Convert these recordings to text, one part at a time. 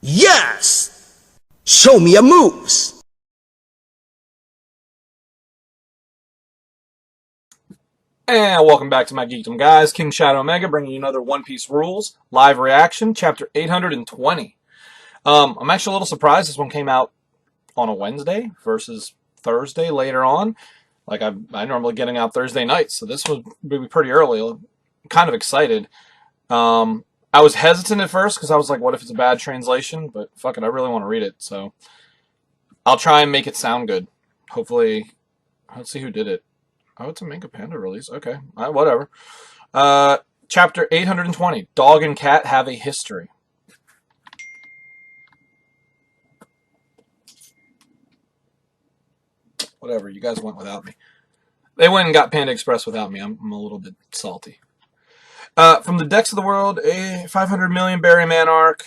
Yes! Show me your moves! And welcome back to my Geekdom, guys. King Shadow Omega bringing you another One Piece Rules live reaction, chapter 820. I'm actually a little surprised this one came out on a Wednesday versus Thursday later on. Like, I normally getting out Thursday nights, so this would be pretty early. I'm kind of excited. I was hesitant at first because I was like, what if it's a bad translation? But fuck it, I really want to read it, so I'll try and make it sound good. Hopefully, let's see who did it. Oh, it's a Manga Panda release. Okay, whatever. Chapter 820, Dog and Cat Have a History. Whatever, you guys went without me. They went and got Panda Express without me. I'm a little bit salty. From the Decks of the World, a 500 million Berryman arc,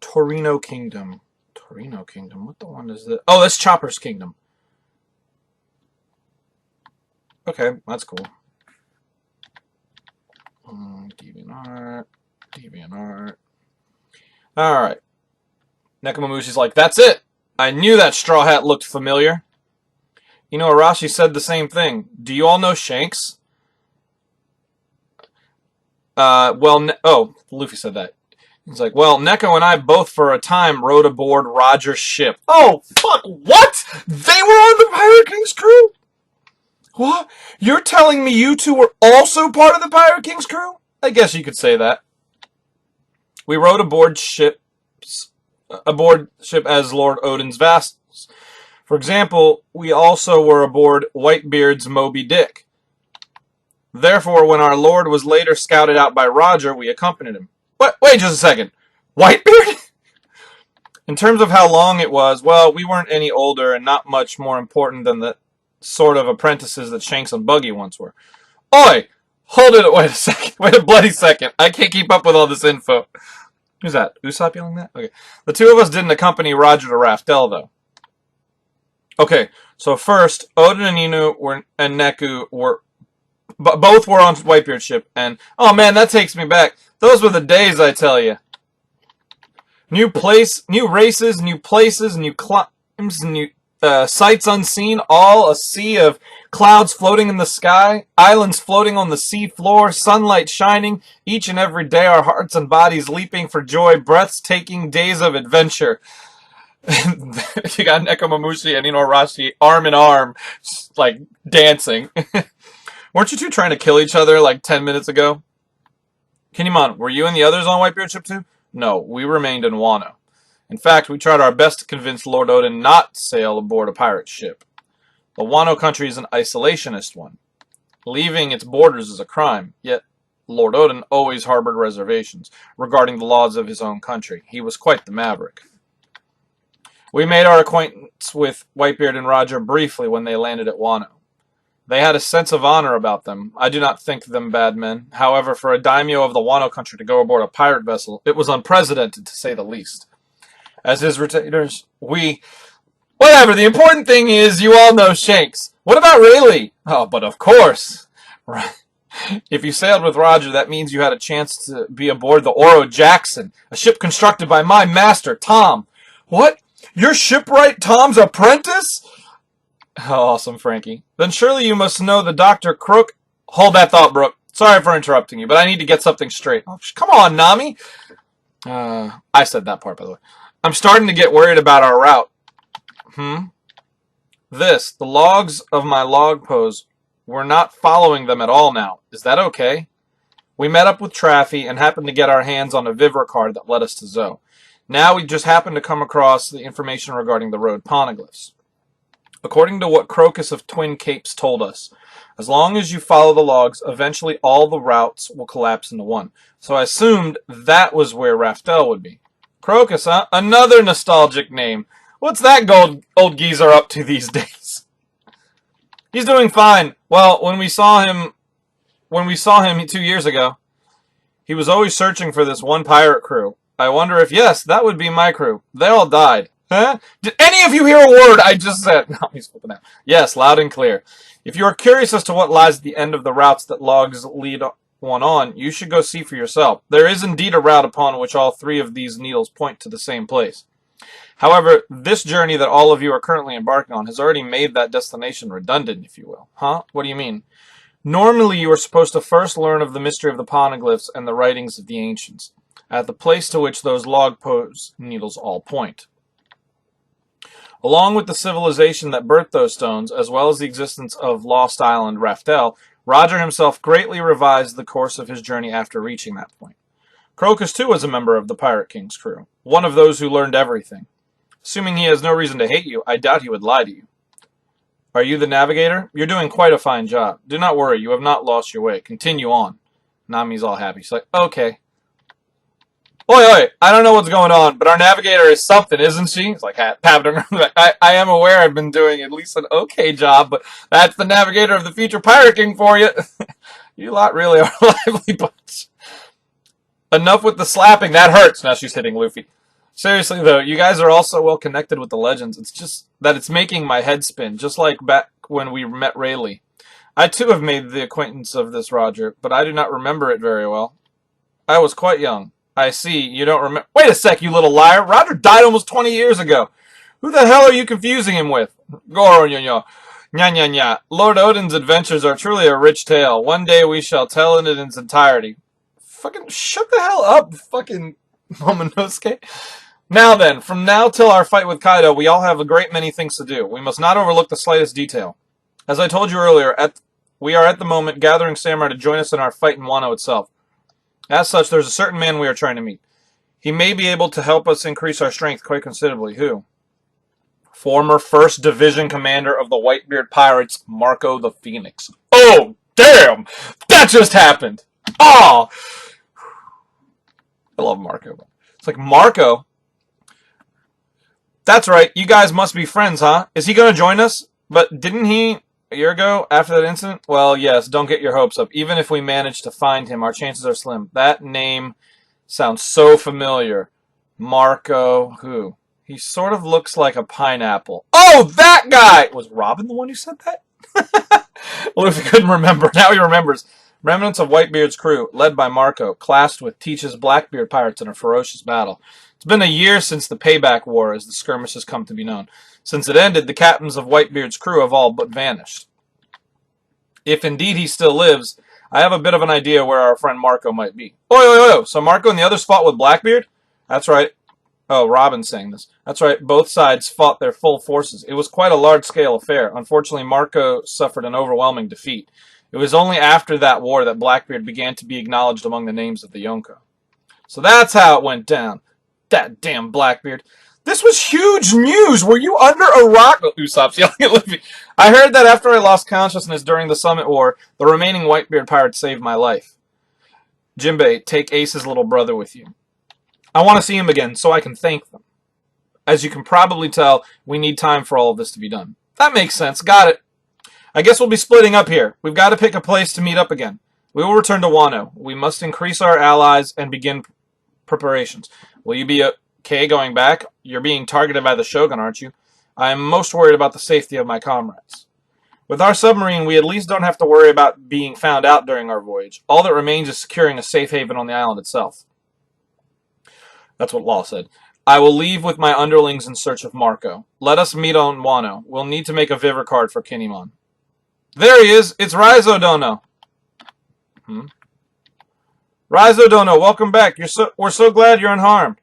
Torino Kingdom. Torino Kingdom? What the one is that? Oh, that's Chopper's Kingdom. Okay, that's cool. DeviantArt. Alright. Nekomamushi's like, that's it! I knew that straw hat looked familiar. You know, Arashi said the same thing. Do you all know Shanks? Luffy said that. He's like, well, Neko and I both for a time rode aboard Roger's ship. Oh, fuck, what? They were on the Pirate King's crew? What? You're telling me you two were also part of the Pirate King's crew? I guess you could say that. We rode aboard ship as Lord Odin's vassals. For example, we also were aboard Whitebeard's Moby Dick. Therefore, when our lord was later scouted out by Roger, we accompanied him. Wait just a second. Whitebeard? In terms of how long it was, well, we weren't any older and not much more important than the sort of apprentices that Shanks and Buggy once were. Oi! Hold it. Wait a second. Wait a bloody second. I can't keep up with all this info. Who's that? Usopp yelling that? Okay. The two of us didn't accompany Roger to Raftel, though. Okay, so first, Odin and Inu and Neku were... both were on Whitebeard's ship, and... oh man, that takes me back. Those were the days, I tell you. New races, new places, new climbs, new sights unseen, all a sea of clouds floating in the sky, islands floating on the sea floor, sunlight shining, each and every day our hearts and bodies leaping for joy, breathtaking days of adventure. You got Nekomamushi and Inuarashi arm in arm, like, dancing. Weren't you two trying to kill each other like 10 minutes ago? Kinemon, were you and the others on Whitebeard ship too? No, we remained in Wano. In fact, we tried our best to convince Lord Odin not to sail aboard a pirate ship. The Wano country is an isolationist one. Leaving its borders is a crime, yet Lord Odin always harbored reservations regarding the laws of his own country. He was quite the maverick. We made our acquaintance with Whitebeard and Roger briefly when they landed at Wano. They had a sense of honor about them. I do not think them bad men. However, for a daimyo of the Wano country to go aboard a pirate vessel, it was unprecedented, to say the least. As his retainers, whatever, the important thing is you all know Shanks. What about Rayleigh? Oh, but of course. Right. If you sailed with Roger, that means you had a chance to be aboard the Oro Jackson, a ship constructed by my master, Tom. What? You're shipwright Tom's apprentice? Oh, awesome, Frankie. Then surely you must know the Dr. Crook. Hold that thought, Brooke. Sorry for interrupting you, but I need to get something straight. Oh, come on, Nami. I said that part, by the way. I'm starting to get worried about our route. The logs of my log pose. We're not following them at all now. Is that okay? We met up with Traffy and happened to get our hands on a Vivre card that led us to Zoe. Now we just happened to come across the information regarding the road poneglyphs. According to what Crocus of Twin Capes told us, as long as you follow the logs, eventually all the routes will collapse into one. So I assumed that was where Raftel would be. Crocus, huh? Another nostalgic name. What's that old geezer up to these days? He's doing fine. Well, when we saw him 2 years ago, he was always searching for this one pirate crew. I wonder if, yes, that would be my crew. They all died. Huh? Did any of you hear a word I just said? No, he's flipping out. Yes, loud and clear. If you are curious as to what lies at the end of the routes that logs lead one on, you should go see for yourself. There is indeed a route upon which all three of these needles point to the same place. However, this journey that all of you are currently embarking on has already made that destination redundant, if you will. Huh? What do you mean? Normally, you are supposed to first learn of the mystery of the poneglyphs and the writings of the ancients, at the place to which those log pose needles all point. Along with the civilization that birthed those stones, as well as the existence of Lost Island Raftel, Roger himself greatly revised the course of his journey after reaching that point. Crocus, too, was a member of the Pirate King's crew, one of those who learned everything. Assuming he has no reason to hate you, I doubt he would lie to you. Are you the navigator? You're doing quite a fine job. Do not worry, you have not lost your way. Continue on. Nami's all happy. She's like, okay. Oi, I don't know what's going on, but our navigator is something, isn't she? It's like, I am aware I've been doing at least an okay job, but that's the navigator of the future Pirate King for you. You lot really are a lively bunch. Enough with the slapping, that hurts. Now she's hitting Luffy. Seriously, though, you guys are all so well connected with the legends. It's just that it's making my head spin, just like back when we met Rayleigh. I, too, have made the acquaintance of this Roger, but I do not remember it very well. I was quite young. I see, you don't remember. Wait a sec, you little liar. Roger died almost 20 years ago. Who the hell are you confusing him with? Goro, nya, nya. Lord Odin's adventures are truly a rich tale. One day we shall tell it in its entirety. Fucking shut the hell up, fucking Momonosuke. Now then, from now till our fight with Kaido, we all have a great many things to do. We must not overlook the slightest detail. As I told you earlier, we are at the moment gathering samurai to join us in our fight in Wano itself. As such, there's a certain man we are trying to meet. He may be able to help us increase our strength quite considerably. Who? Former 1st Division Commander of the Whitebeard Pirates, Marco the Phoenix. Oh, damn! That just happened! Oh! I love Marco. It's like, Marco? That's right, you guys must be friends, huh? Is he going to join us? But didn't he, a year ago, after that incident? Well, yes, don't get your hopes up. Even if we manage to find him, our chances are slim. That name sounds so familiar. Marco who? He sort of looks like a pineapple. Oh, that guy! Was Robin the one who said that? Luffy couldn't remember. Now he remembers. Remnants of Whitebeard's crew, led by Marco, clashed with Teach's Blackbeard pirates in a ferocious battle. It's been a year since the Payback War, as the skirmish has come to be known. Since it ended, the captains of Whitebeard's crew have all but vanished. If indeed he still lives, I have a bit of an idea where our friend Marco might be. Oi. So Marco and the others fought with Blackbeard? That's right. Oh, Robin's saying this. That's right, both sides fought their full forces. It was quite a large-scale affair. Unfortunately, Marco suffered an overwhelming defeat. It was only after that war that Blackbeard began to be acknowledged among the names of the Yonko. So that's how it went down. That damn Blackbeard. This was huge news! Were you under a rock? Oh, Usopp's yelling at Luffy. I heard that after I lost consciousness during the Summit War, the remaining Whitebeard pirates saved my life. Jinbei, take Ace's little brother with you. I want to see him again, so I can thank them. As you can probably tell, we need time for all of this to be done. That makes sense. Got it. I guess we'll be splitting up here. We've got to pick a place to meet up again. We will return to Wano. We must increase our allies and begin preparations. Will you be okay going back? You're being targeted by the Shogun, aren't you? I am most worried about the safety of my comrades. With our submarine, we at least don't have to worry about being found out during our voyage. All that remains is securing a safe haven on the island itself. That's what Law said. I will leave with my underlings in search of Marco. Let us meet on Wano. We'll need to make a Vivre card for Kinemon. There he is! It's Raizo Dono! Raizo Dono, welcome back. We're so glad you're unharmed.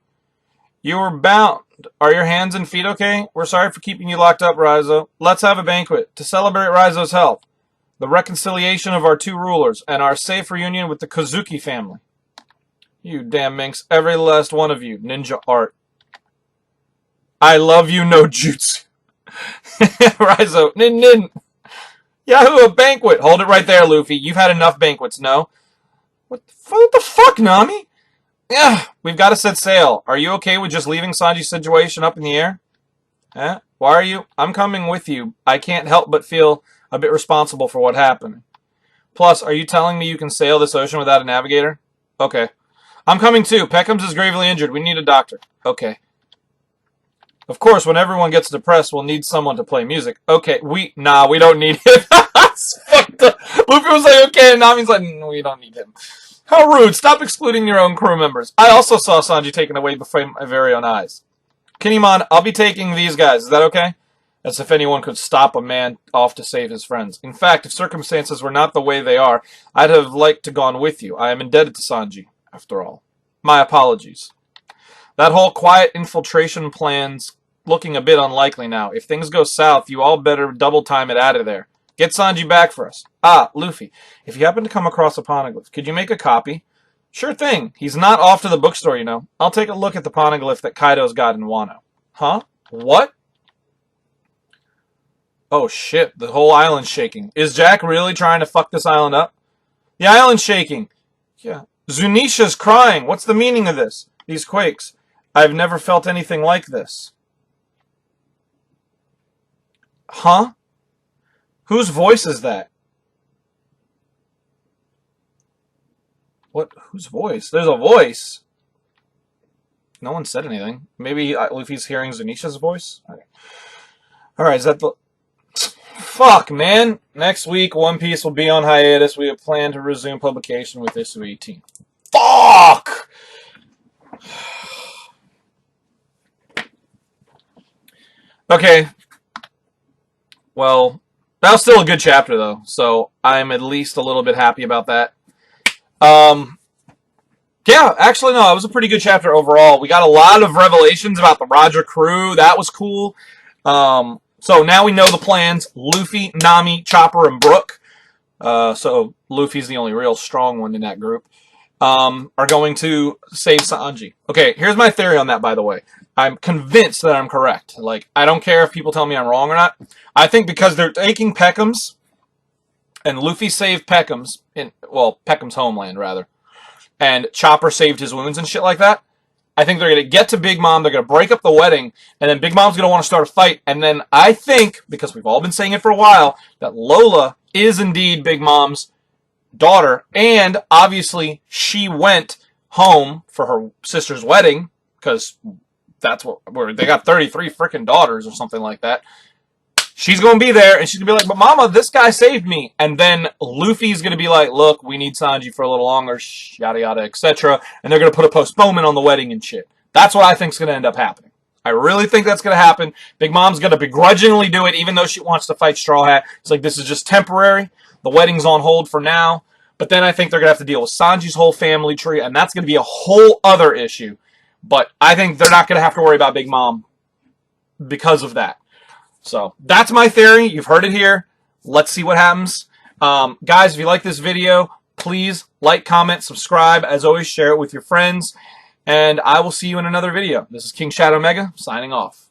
You were bound. Are your hands and feet okay? We're sorry for keeping you locked up, Raizo. Let's have a banquet to celebrate Raizo's health, the reconciliation of our two rulers, and our safe reunion with the Kozuki family. You damn minx, every last one of you. Ninja art. I love you, no jutsu. Raizo, nin. Yahoo, a banquet. Hold it right there, Luffy. You've had enough banquets, no? What the fuck, Nami? Yeah, we've got to set sail. Are you okay with just leaving Sanji's situation up in the air? Eh? Why are you? I'm coming with you. I can't help but feel a bit responsible for what happened. Plus, are you telling me you can sail this ocean without a navigator? Okay. I'm coming too. Peckham's is gravely injured. We need a doctor. Okay. Of course, when everyone gets depressed, we'll need someone to play music. Okay, we don't need him. Fucked up. Luffy was like, okay, and Nami's like, we don't need him. How rude. Stop excluding your own crew members. I also saw Sanji taken away before my very own eyes. Kinemon, I'll be taking these guys. Is that okay? As if anyone could stop a man off to save his friends. In fact, if circumstances were not the way they are, I'd have liked to gone with you. I am indebted to Sanji, after all. My apologies. That whole quiet infiltration plan's looking a bit unlikely now. If things go south, you all better double time it out of there. Get Sanji back for us. Ah, Luffy, if you happen to come across a poneglyph, could you make a copy? Sure thing. He's not off to the bookstore, you know. I'll take a look at the poneglyph that Kaido's got in Wano. Huh? What? Oh shit, the whole island's shaking. Is Jack really trying to fuck this island up? The island's shaking. Yeah. Zunisha's crying. What's the meaning of this? These quakes. I've never felt anything like this. Huh? Whose voice is that? What? Whose voice? There's a voice. No one said anything. Maybe Luffy's hearing Zunisha's voice? Okay. Alright, is that the... Fuck, man. Next week, One Piece will be on hiatus. We have planned to resume publication with issue 18. Fuck! Okay. Well, that was still a good chapter, though. So, I'm at least a little bit happy about that. Yeah, actually, no, it was a pretty good chapter overall. We got a lot of revelations about the Roger crew. That was cool. So now we know the plans. Luffy, Nami, Chopper, and Brook. So Luffy's the only real strong one in that group. Are going to save Sanji. Okay, here's my theory on that, by the way. I'm convinced that I'm correct. Like, I don't care if people tell me I'm wrong or not. I think because they're taking Peckham's, and Luffy saved Peckham's, Peckham's homeland, rather, and Chopper saved his wounds and shit like that, I think they're going to get to Big Mom, they're going to break up the wedding, and then Big Mom's going to want to start a fight, and then I think, because we've all been saying it for a while, that Lola is indeed Big Mom's daughter, and obviously she went home for her sister's wedding, because that's where they got 33 freaking daughters or something like that. She's going to be there, and she's going to be like, but Mama, this guy saved me. And then Luffy's going to be like, look, we need Sanji for a little longer, yada yada, etc. And they're going to put a postponement on the wedding and shit. That's what I think is going to end up happening. I really think that's going to happen. Big Mom's going to begrudgingly do it, even though she wants to fight Straw Hat. It's like, this is just temporary. The wedding's on hold for now. But then I think they're going to have to deal with Sanji's whole family tree, and that's going to be a whole other issue. But I think they're not going to have to worry about Big Mom because of that. So, that's my theory. You've heard it here. Let's see what happens. Guys, if you like this video, please like, comment, subscribe. As always, share it with your friends. And I will see you in another video. This is King Shadow Mega, signing off.